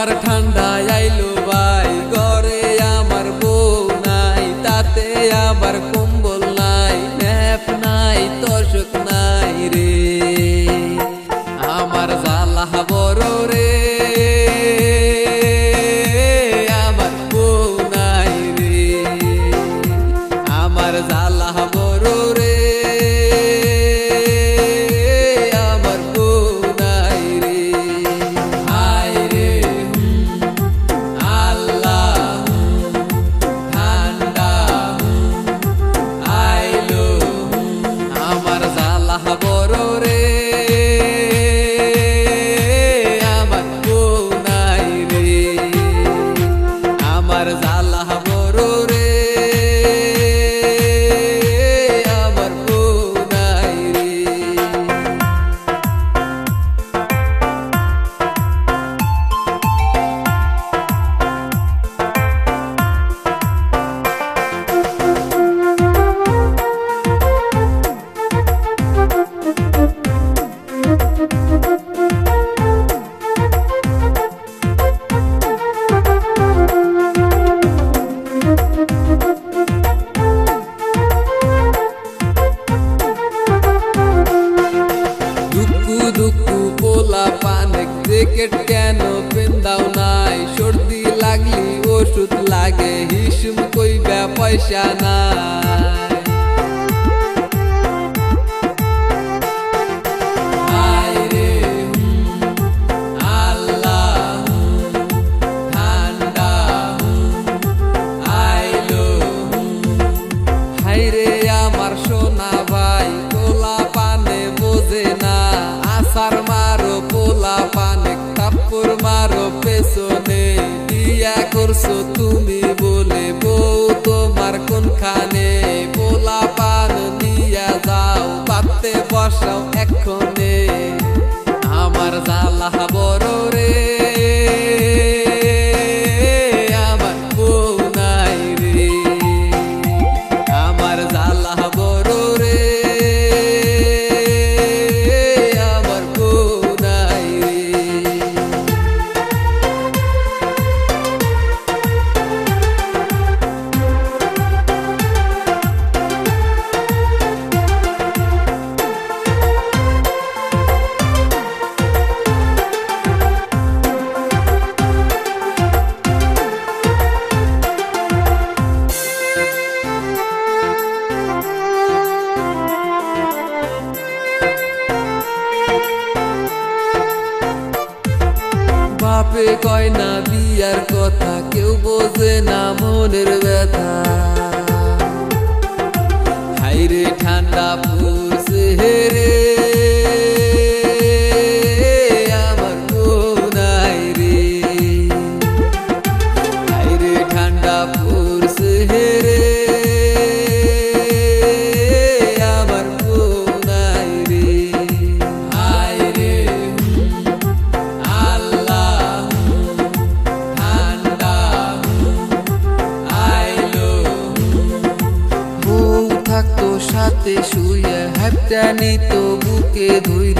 আবার ঠান্ডা আইলো ভাই, ঘরে আমার বউ নাই, তাতে আবার কম্বল নাই, ন্যাপ নাই, তোষক নাই রে। আমার জ্বালা বড় রে, আমার বউ নাই রে। আমার জ্বালা বড় রে, আমার বউ নাই রে। হায় রে আল্লাহ, ঠান্ডা আইলো, আমার জ্বালা বড় রে, আমার বউ নাই রে। আমার জ্বালা বড় রে, আমার বউ নাই রে। দুকু পোলা পানেক জ্যাকেট কেন পেন্দাও নাই, সর্দি লাগলি ওষুধ লাগে, হিসুম কইবা পয়সা নাই। হায় রে আল্লাহ, ঠান্ডা আইলো। হায় রে আমার সোনা ভাই, পোলা পানে বোঝে না, আসার মারো পোলা পানে, থাপ্পড় মারো পেছনে, বিয়া করছো তুমি বলে বউ তোমার কোনখানে, পোলা পান নিয়া যাও পাতে বসাও এক্ষণে। আমার জ্বালা বড় রে, আমার বউ নাই রে। আমার জ্বালা বড় রে, আমার বউ নাই রে। বাপে কয় না বিয়ার কথা, কেউ বোঝে না মনের ব্যথা। হাইরে ঠান্ডা পড়ছে রে, আমার বউ নাই রে। হাইরে ঠান্ডা পড়ছে রে, আমার বউ নাই রে। হায় রে আল্লাহ, ঠান্ডা আইলো। বউ থাকতো সাথে শুয়ে, হাতটা নিত বুকে ধইরা।